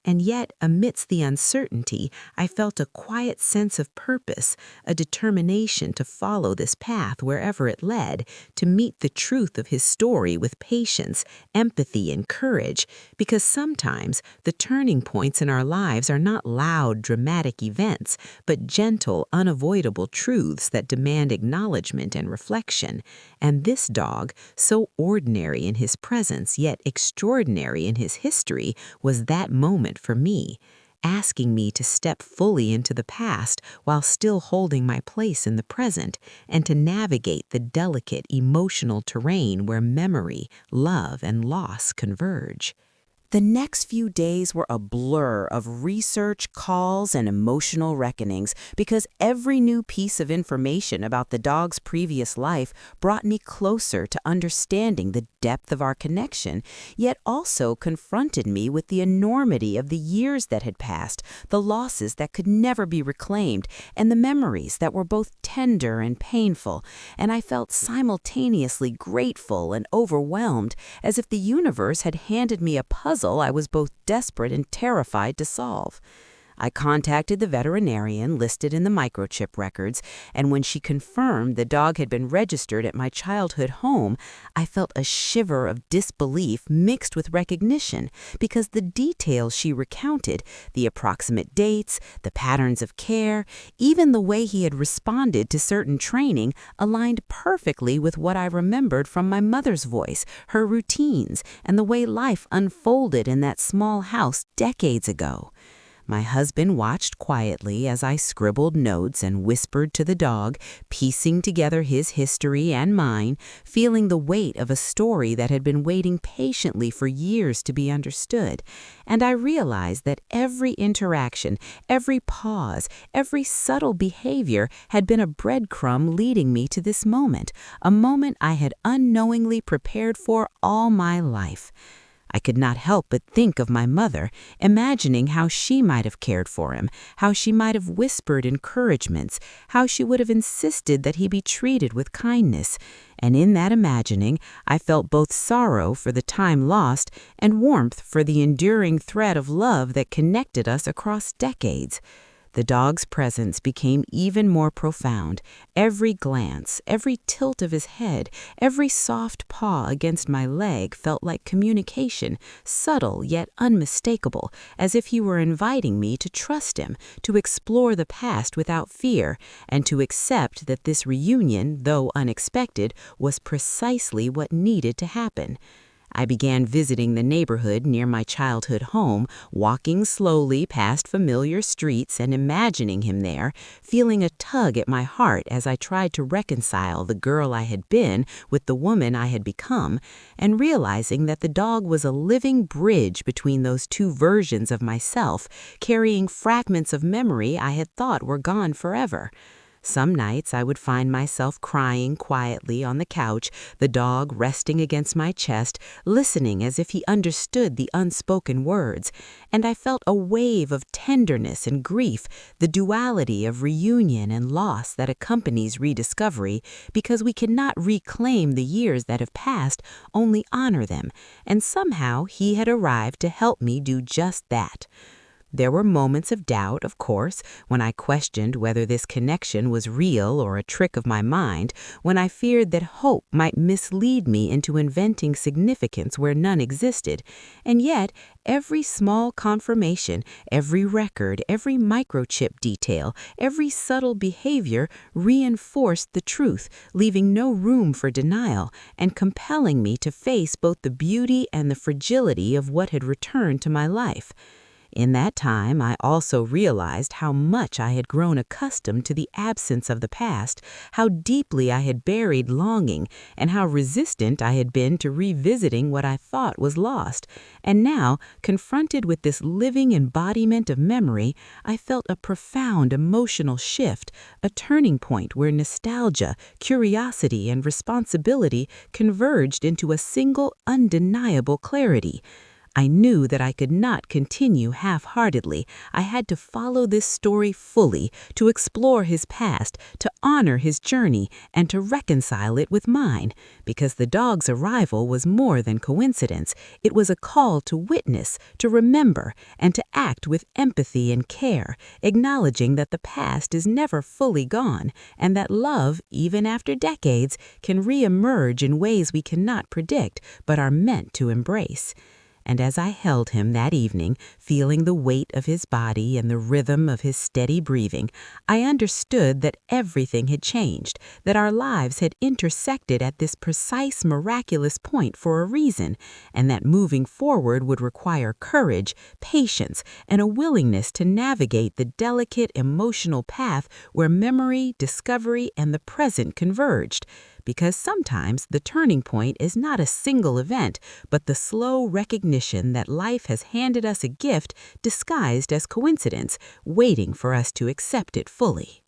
And yet, amidst the uncertainty, I felt a quiet sense of purpose, a determination to follow this path wherever it led, to meet the truth of his story with patience, empathy, and courage, because sometimes the turning points in our lives are not loud, dramatic events, but gentle, unavoidable truths that demand acknowledgement and reflection. And this dog, so ordinary in his presence, yet extraordinary in his history, was that moment for me, asking me to step fully into the past while still holding my place in the present, and to navigate the delicate emotional terrain where memory, love, and loss converge.
The next few days were a blur of research, calls, and emotional reckonings because every new piece of information about the dog's previous life brought me closer to understanding the depth of our connection, yet also confronted me with the enormity of the years that had passed, the losses that could never be reclaimed, and the memories that were both tender and painful, and I felt simultaneously grateful and overwhelmed, as if the universe had handed me a puzzle I was both desperate and terrified to solve. I contacted the veterinarian listed in the microchip records, and when she confirmed the dog had been registered at my childhood home, I felt a shiver of disbelief mixed with recognition, because the details she recounted, the approximate dates, the patterns of care, even the way he had responded to certain training, aligned perfectly with what I remembered from my mother's voice, her routines, and the way life unfolded in that small house decades ago. My husband watched quietly as I scribbled notes and whispered to the dog, piecing together his history and mine, feeling the weight of a story that had been waiting patiently for years to be understood. And I realized that every interaction, every pause, every subtle behavior had been a breadcrumb leading me to this moment, a moment I had unknowingly prepared for all my life. I could not help but think of my mother, imagining how she might have cared for him, how she might have whispered encouragements, how she would have insisted that he be treated with kindness. And in that imagining, I felt both sorrow for the time lost and warmth for the enduring thread of love that connected us across decades. The dog's presence became even more profound. Every glance, every tilt of his head, every soft paw against my leg felt like communication, subtle yet unmistakable, as if he were inviting me to trust him, to explore the past without fear, and to accept that this reunion, though unexpected, was precisely what needed to happen. I began visiting the neighborhood near my childhood home, walking slowly past familiar streets and imagining him there, feeling a tug at my heart as I tried to reconcile the girl I had been with the woman I had become, and realizing that the dog was a living bridge between those two versions of myself, carrying fragments of memory I had thought were gone forever.
Some nights I would find myself crying quietly on the couch, the dog resting against my chest, listening as if he understood the unspoken words, and I felt a wave of tenderness and grief, the duality of reunion and loss that accompanies rediscovery, because we cannot reclaim the years that have passed, only honor them, and somehow he had arrived to help me do just that. There were moments of doubt, of course, when I questioned whether this connection was real or a trick of my mind, when I feared that hope might mislead me into inventing significance where none existed. And yet, every small confirmation, every record, every microchip detail, every subtle behavior reinforced the truth, leaving no room for denial, and compelling me to face both the beauty and the fragility of what had returned to my life. In that time, I also realized how much I had grown accustomed to the absence of the past, how deeply I had buried longing, and how resistant I had been to revisiting what I thought was lost. And now, confronted with this living embodiment of memory, I felt a profound emotional shift, a turning point where nostalgia, curiosity, and responsibility converged into a single, undeniable clarity. I knew that I could not continue half-heartedly. I had to follow this story fully, to explore his past, to honor his journey, and to reconcile it with mine, because the dog's arrival was more than coincidence. It was a call to witness, to remember, and to act with empathy and care, acknowledging that the past is never fully gone, and that love, even after decades, can re-emerge in ways we cannot predict, but are meant to embrace. And as I held him that evening, feeling the weight of his body and the rhythm of his steady breathing, I understood that everything had changed, that our lives had intersected at this precise, miraculous point for a reason, and that moving forward would require courage, patience, and a willingness to navigate the delicate emotional path where memory, discovery, and the present converged. Because sometimes the turning point is not a single event, but the slow recognition that life has handed us a gift disguised as coincidence, waiting for us to accept it fully.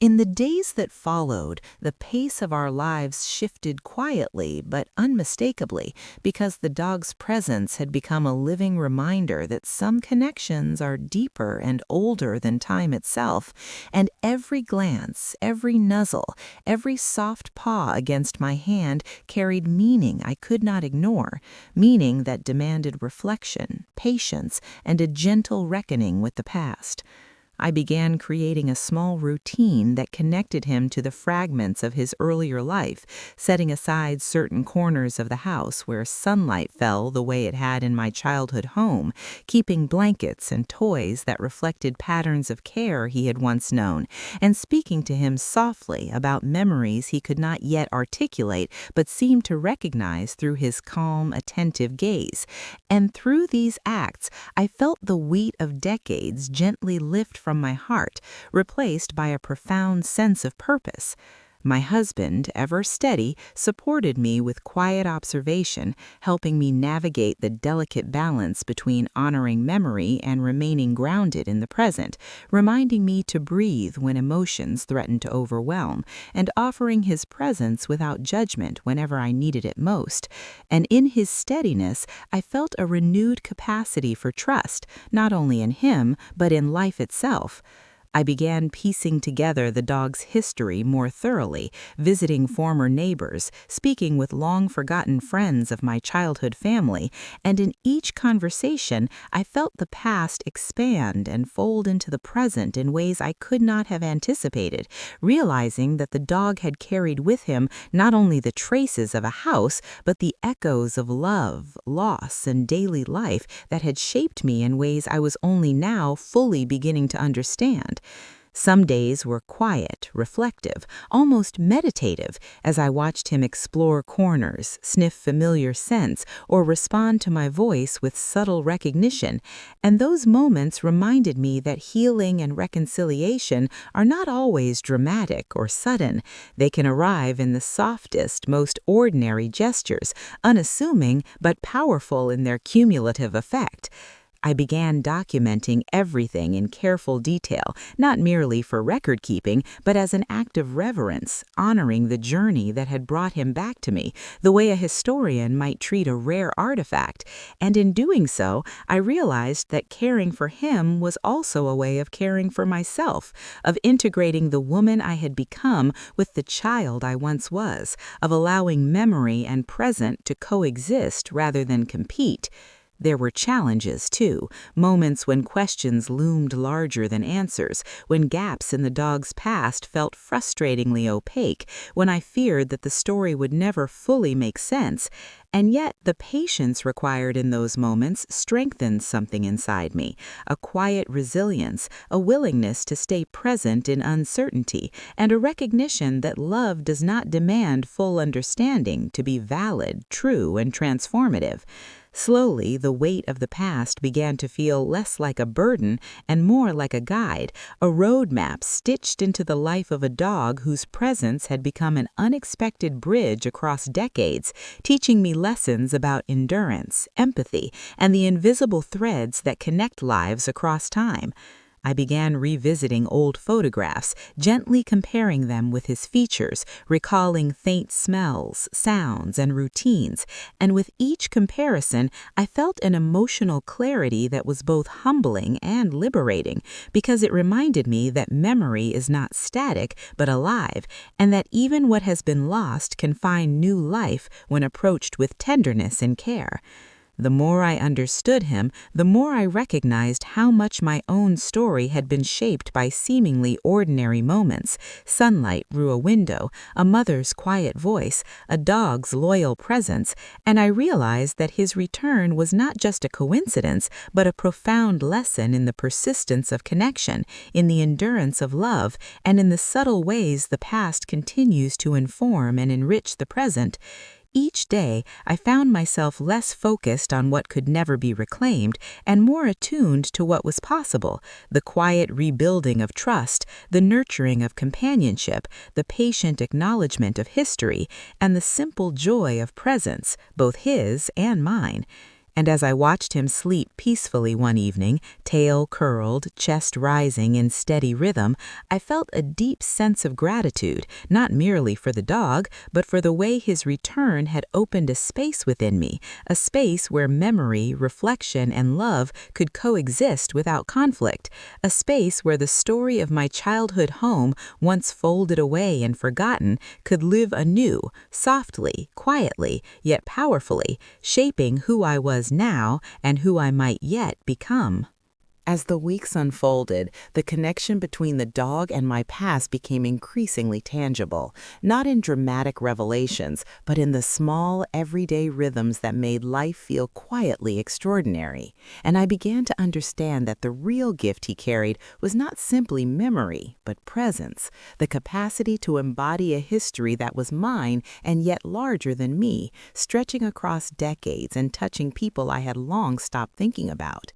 In the days that followed, the pace of our lives shifted quietly but unmistakably because the dog's presence had become a living reminder that some connections are deeper and older than time itself, and every glance, every nuzzle, every soft paw against my hand carried meaning I could not ignore, meaning that demanded reflection, patience, and a gentle reckoning with the past. I began creating a small routine that connected him to the fragments of his earlier life, setting aside certain corners of the house where sunlight fell the way it had in my childhood home, keeping blankets and toys that reflected patterns of care he had once known, and speaking to him softly about memories he could not yet articulate but seemed to recognize through his calm, attentive gaze. And through these acts, I felt the weight of decades gently lift from my heart, replaced by a profound sense of purpose. My husband, ever steady, supported me with quiet observation, helping me navigate the delicate balance between honoring memory and remaining grounded in the present, reminding me to breathe when emotions threatened to overwhelm, and offering his presence without judgment whenever I needed it most. And in his steadiness, I felt a renewed capacity for trust, not only in him, but in life itself. I began piecing together the dog's history more thoroughly, visiting former neighbors, speaking with long-forgotten friends of my childhood family, and in each conversation I felt the past expand and fold into the present in ways I could not have anticipated, realizing that the dog had carried with him not only the traces of a house, but the echoes of love, loss, and daily life that had shaped me in ways I was only now fully beginning to understand. Some days were quiet, reflective, almost meditative, as I watched him explore corners, sniff familiar scents, or respond to my voice with subtle recognition, and those moments reminded me that healing and reconciliation are not always dramatic or sudden. They can arrive in the softest, most ordinary gestures, unassuming but powerful in their cumulative effect.
I began documenting everything in careful detail, not merely for record keeping, but as an act of reverence, honoring the journey that had brought him back to me, the way a historian might treat a rare artifact. And in doing so, I realized that caring for him was also a way of caring for myself, of integrating the woman I had become with the child I once was, of allowing memory and present to coexist rather than compete. There were challenges, too, moments when questions loomed larger than answers, when gaps in the dog's past felt frustratingly opaque, when I feared that the story would never fully make sense. And yet, the patience required in those moments strengthened something inside me, a quiet resilience, a willingness to stay present in uncertainty, and a recognition that love does not demand full understanding to be valid, true, and transformative. Slowly, the weight of the past began to feel less like a burden and more like a guide, a roadmap stitched into the life of a dog whose presence had become an unexpected bridge across decades, teaching me lessons about endurance, empathy, and the invisible threads that connect lives across time. I began revisiting old photographs, gently comparing them with his features, recalling faint smells, sounds, and routines, and with each comparison, I felt an emotional clarity that was both humbling and liberating, because it reminded me that memory is not static but alive, and that even what has been lost can find new life when approached with tenderness and care. The more I understood him, the more I recognized how much my own story had been shaped by seemingly ordinary moments: sunlight through a window, a mother's quiet voice, a dog's loyal presence, and I realized that his return was not just a coincidence, but a profound lesson in the persistence of connection, in the endurance of love, and in the subtle ways the past continues to inform and enrich the present. Each day, I found myself less focused on what could never be reclaimed and more attuned to what was possible: the quiet rebuilding of trust, the nurturing of companionship, the patient acknowledgement of history, and the simple joy of presence, both his and mine. And as I watched him sleep peacefully one evening, tail curled, chest rising in steady rhythm, I felt a deep sense of gratitude, not merely for the dog, but for the way his return had opened a space within me, a space where memory, reflection, and love could coexist without conflict, a space where the story of my childhood home, once folded away and forgotten, could live anew, softly, quietly, yet powerfully, shaping who I was now and who I might yet become. As the weeks unfolded, the connection between the dog and my past became increasingly tangible, not in dramatic revelations, but in the small, everyday rhythms that made life feel quietly extraordinary. And I began to understand that the real gift he carried was not simply memory, but presence, the capacity to embody a history that was mine and yet larger than me, stretching across decades and touching people I had long stopped thinking about.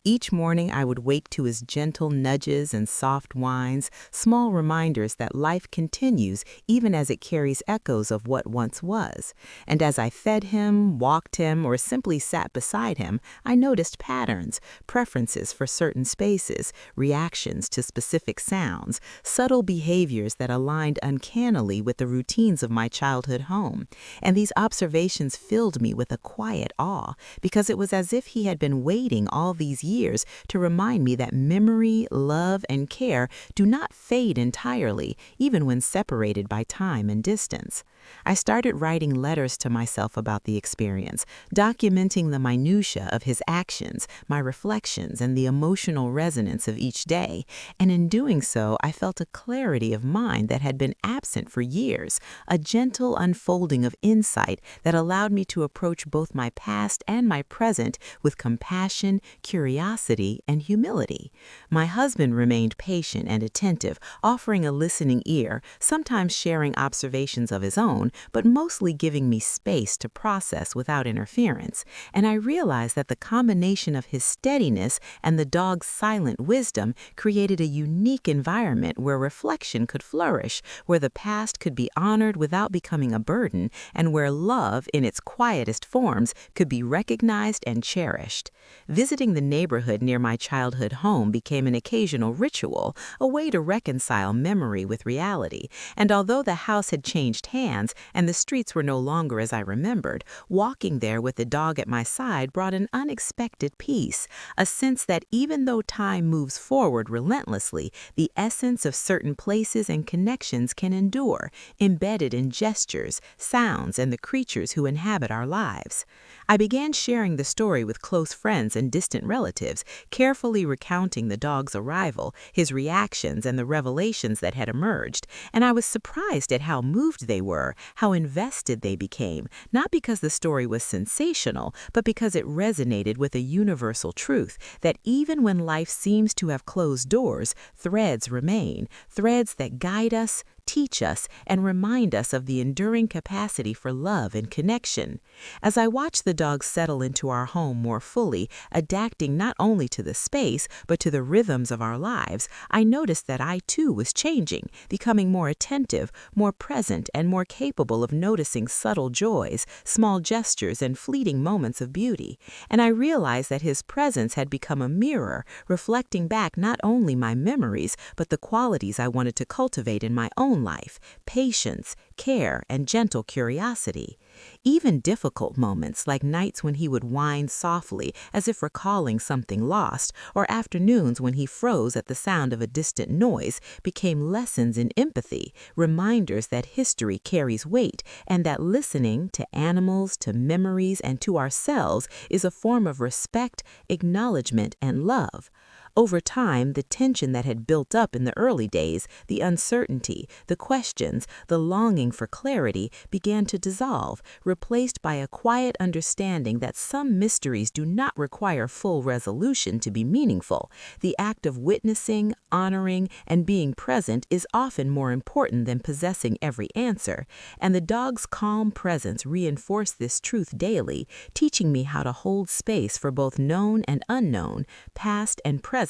Each morning, I would wake to his gentle nudges and soft whines, small reminders that life continues even as it carries echoes of what once was. And as I fed him, walked him, or simply sat beside him, I noticed patterns, preferences for certain spaces, reactions to specific sounds, subtle behaviors that aligned uncannily with the routines of my childhood home. And these observations filled me with a quiet awe, because it was as if he had been waiting all these years to remind me that memory, love, and care do not fade entirely, even when separated by time and distance. I started writing letters to myself about the experience, documenting the minutiae of his actions, my reflections, and the emotional resonance of each day. And in doing so, I felt a clarity of mind that had been absent for years, a gentle unfolding of insight that allowed me to approach both my past and my present with compassion, curiosity, and and humility. My husband remained patient and attentive, offering a listening ear, sometimes sharing observations of his own, but mostly giving me space to process without interference. And I realized that the combination of his steadiness and the dog's silent wisdom created a unique environment where reflection could flourish, where the past could be honored without becoming a burden, and where love, in its quietest forms, could be recognized and cherished. Visiting the neighborhood near my childhood home became an occasional ritual, a way to reconcile memory with reality. And although the house had changed hands and the streets were no longer as I remembered, walking there with the dog at my side brought an unexpected peace, a sense that even though time moves forward relentlessly, the essence of certain places and connections can endure, embedded in gestures, sounds, and the creatures who inhabit our lives. I began sharing the story with close friends and distant relatives, carefully recounting the dog's arrival, his reactions, and the revelations that had emerged, and I was surprised at how moved they were, how invested they became, not because the story was sensational, but because it resonated with a universal truth that even when life seems to have closed doors, threads remain, threads that guide us, teach us, and remind us of the enduring capacity for love and connection. As I watched the dog settle into our home more fully, adapting not only to the space, but to the rhythms of our lives, I noticed that I too was changing, becoming more attentive, more present, and more capable of noticing subtle joys, small gestures, and fleeting moments of beauty. And I realized that his presence had become a mirror, reflecting back not only my memories, but the qualities I wanted to cultivate in my own life: patience, care, and gentle curiosity. Even difficult moments, like nights when he would whine softly as if recalling something lost, or afternoons when he froze at the sound of a distant noise, became lessons in empathy, reminders that history carries weight and that listening to animals, to memories, and to ourselves is a form of respect, acknowledgement, and love. Over time, the tension that had built up in the early days, the uncertainty, the questions, the longing for clarity began to dissolve, replaced by a quiet understanding that some mysteries do not require full resolution to be meaningful. The act of witnessing, honoring, and being present is often more important than possessing every answer, and the dog's calm presence reinforced this truth daily, teaching me how to hold space for both known and unknown, past and present,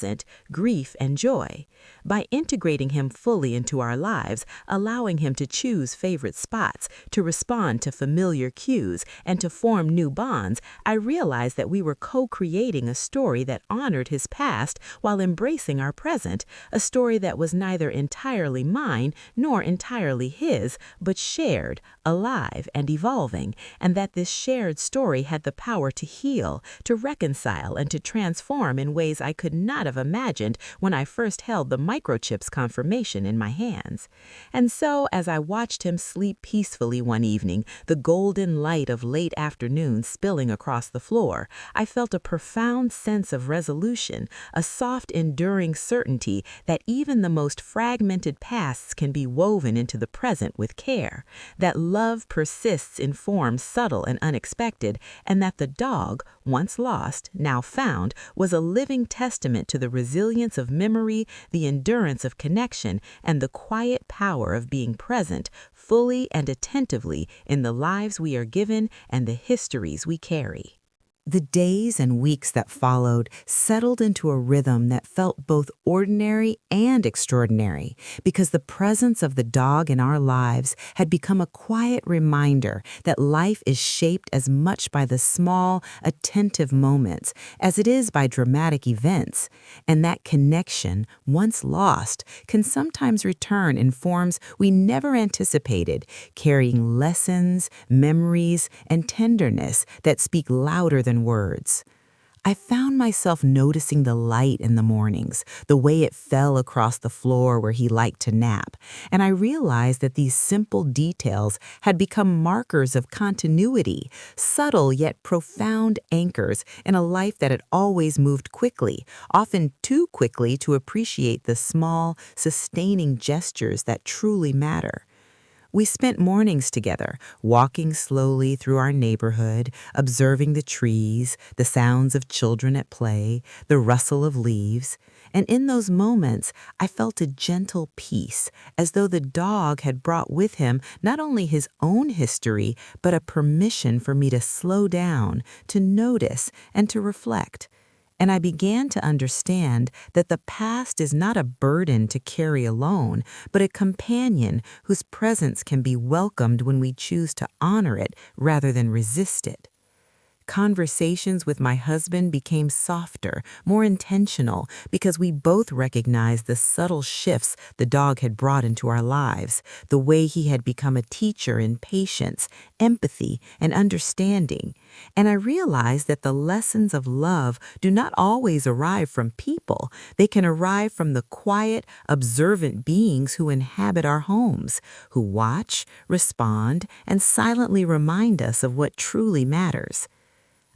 grief and joy. By integrating him fully into our lives, allowing him to choose favorite spots, to respond to familiar cues, and to form new bonds, I realized that we were co-creating a story that honored his past while embracing our present, a story that was neither entirely mine nor entirely his, but shared, alive, and evolving, and that this shared story had the power to heal, to reconcile, and to transform in ways I could not have imagined when I first held the Microchip's confirmation in my hands. And so, as I watched him sleep peacefully one evening, the golden light of late afternoon spilling across the floor, I felt a profound sense of resolution, a soft, enduring certainty that even the most fragmented pasts can be woven into the present with care, that love persists in forms subtle and unexpected, and that the dog, once lost, now found, was a living testament to the resilience of memory, the endurance of connection, and the quiet power of being present, fully and attentively, in the lives we are given and the histories we carry.
The days and weeks that followed settled into a rhythm that felt both ordinary and extraordinary, because the presence of the dog in our lives had become a quiet reminder that life is shaped as much by the small, attentive moments as it is by dramatic events, and that connection, once lost, can sometimes return in forms we never anticipated, carrying lessons, memories, and tenderness that speak louder than words. I found myself noticing the light in the mornings, the way it fell across the floor where he liked to nap, and I realized that these simple details had become markers of continuity, subtle yet profound anchors in a life that had always moved quickly, often too quickly to appreciate the small, sustaining gestures that truly matter.
We spent mornings together, walking slowly through our neighborhood, observing the trees, the sounds of children at play, the rustle of leaves. And in those moments, I felt a gentle peace, as though the dog had brought with him not only his own history, but a permission for me to slow down, to notice, and to reflect. And I began to understand that the past is not a burden to carry alone, but a companion whose presence can be welcomed when we choose to honor it rather than resist it. Conversations with my husband became softer, more intentional, because we both recognized the subtle shifts the dog had brought into our lives, the way he had become a teacher in patience, empathy, and understanding. And I realized that the lessons of love do not always arrive from people. They can arrive from the quiet, observant beings who inhabit our homes, who watch, respond, and silently remind us of what truly matters.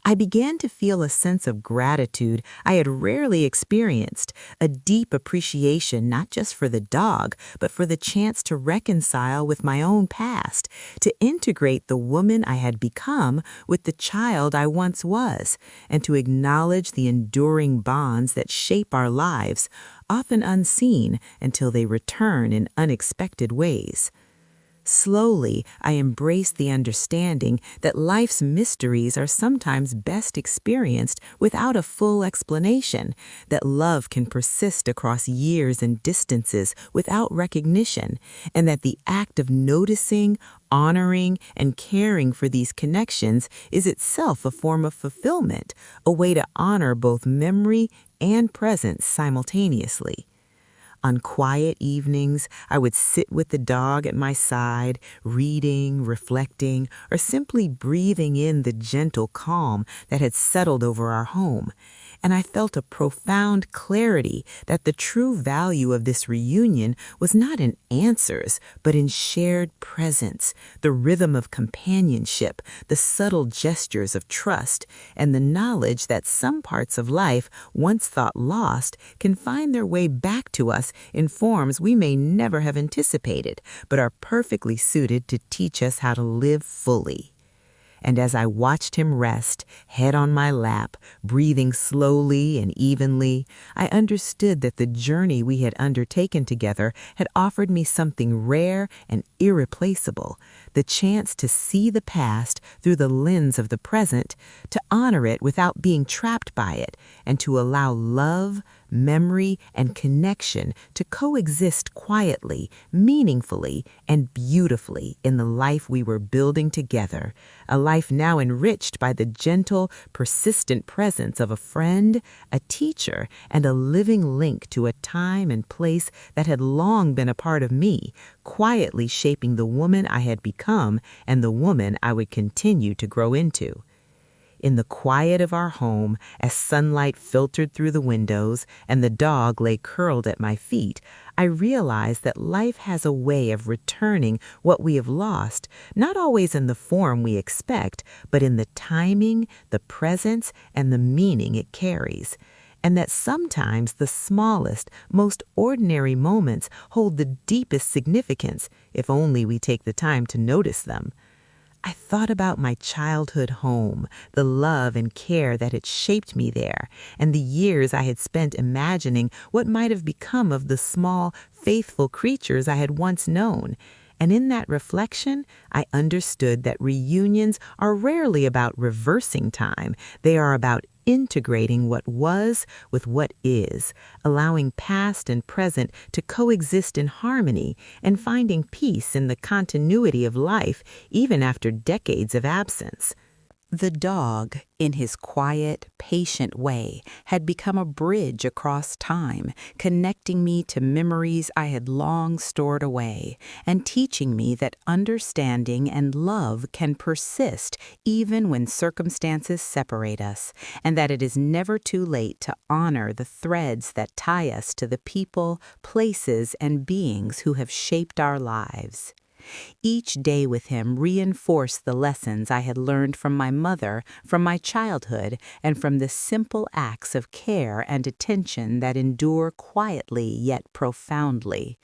I began to feel a sense of gratitude I had rarely experienced, a deep appreciation not just for the dog, but for the chance to reconcile with my own past, to integrate the woman I had become with the child I once was, and to acknowledge the enduring bonds that shape our lives, often unseen until they return in unexpected ways. Slowly, I embraced the understanding that life's mysteries are sometimes best experienced without a full explanation, that love can persist across years and distances without recognition, and that the act of noticing, honoring, and caring for these connections is itself a form of fulfillment, a way to honor both memory and presence simultaneously. On quiet evenings, I would sit with the dog at my side, reading, reflecting, or simply breathing in the gentle calm that had settled over our home. And I felt a profound clarity that the true value of this reunion was not in answers, but in shared presence, the rhythm of companionship, the subtle gestures of trust, and the knowledge that some parts of life, once thought lost, can find their way back to us in forms we may never have anticipated, but are perfectly suited to teach us how to live fully. And as I watched him rest, head on my lap, breathing slowly and evenly, I understood that the journey we had undertaken together had offered me something rare and irreplaceable, the chance to see the past through the lens of the present, to honor it without being trapped by it, and to allow love, memory, and connection to coexist quietly, meaningfully, and beautifully in the life we were building together, a life now enriched by the gentle, persistent presence of a friend, a teacher, and a living link to a time and place that had long been a part of me, quietly shaping the woman I had become and the woman I would continue to grow into. In the quiet of our home, as sunlight filtered through the windows and the dog lay curled at my feet, I realized that life has a way of returning what we have lost, not always in the form we expect, but in the timing, the presence, and the meaning it carries. And that sometimes the smallest, most ordinary moments hold the deepest significance, if only we take the time to notice them. I thought about my childhood home, the love and care that had shaped me there, and the years I had spent imagining what might have become of the small, faithful creatures I had once known. And in that reflection, I understood that reunions are rarely about reversing time. They are about integrating what was with what is, allowing past and present to coexist in harmony, and finding peace in the continuity of life even after decades of absence. The dog, in his quiet, patient way, had become a bridge across time, connecting me to memories I had long stored away, and teaching me that understanding and love can persist even when circumstances separate us, and that it is never too late to honor the threads that tie us to the people, places, and beings who have shaped our lives. Each day with him reinforced the lessons I had learned from my mother, from my childhood, and from the simple acts of care and attention that endure quietly yet profoundly.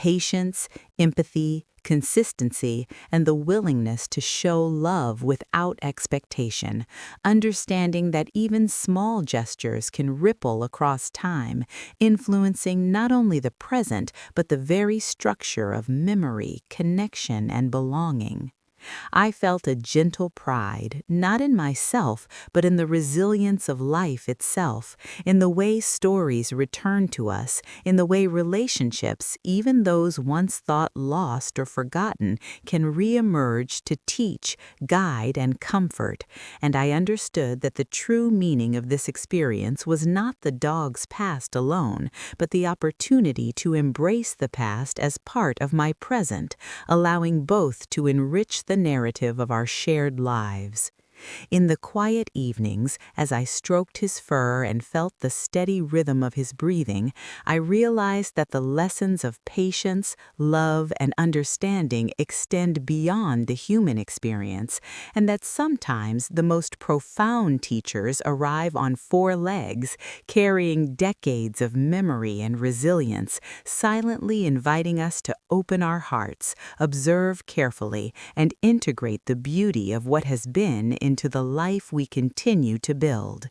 patience, empathy, consistency, and the willingness to show love without expectation, understanding that even small gestures can ripple across time, influencing not only the present but the very structure of memory, connection, and belonging. I felt a gentle pride, not in myself, but in the resilience of life itself, in the way stories return to us, in the way relationships, even those once thought lost or forgotten, can reemerge to teach, guide, and comfort. And I understood that the true meaning of this experience was not the dog's past alone, but the opportunity to embrace the past as part of my present, allowing both to enrich the narrative of our shared lives. In the quiet evenings, as I stroked his fur and felt the steady rhythm of his breathing, I realized that the lessons of patience, love, and understanding extend beyond the human experience, and that sometimes the most profound teachers arrive on four legs, carrying decades of memory and resilience, silently inviting us to open our hearts, observe carefully, and integrate the beauty of what has been into the life we continue to build.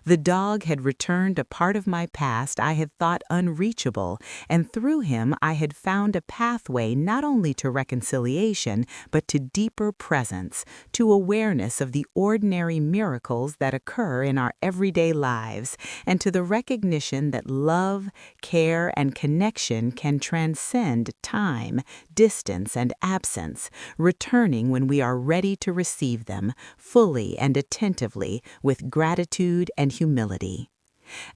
The dog had returned a part of my past I had thought unreachable, and through him I had found a pathway not only to reconciliation, but to deeper presence, to awareness of the ordinary miracles that occur in our everyday lives, and to the recognition that love, care, and connection can transcend time, distance, and absence, returning when we are ready to receive them, fully and attentively, with gratitude and humility.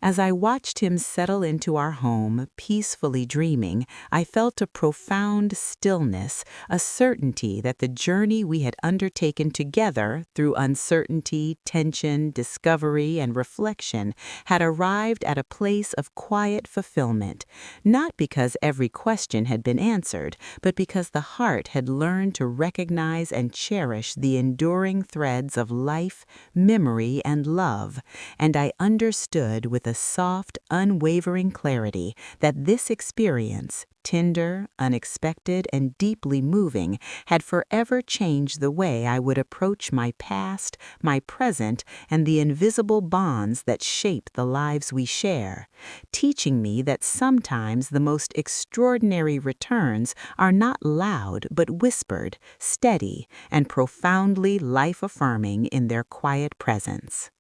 As I watched him settle into our home, peacefully dreaming, I felt a profound stillness, a certainty that the journey we had undertaken together through uncertainty, tension, discovery, and reflection had arrived at a place of quiet fulfillment, not because every question had been answered, but because the heart had learned to recognize and cherish the enduring threads of life, memory, and love, and I understood with a soft, unwavering clarity that this experience, tender, unexpected, and deeply moving, had forever changed the way I would approach my past, my present, and the invisible bonds that shape the lives we share, teaching me that sometimes the most extraordinary returns are not loud but whispered, steady, and profoundly life-affirming in their quiet presence.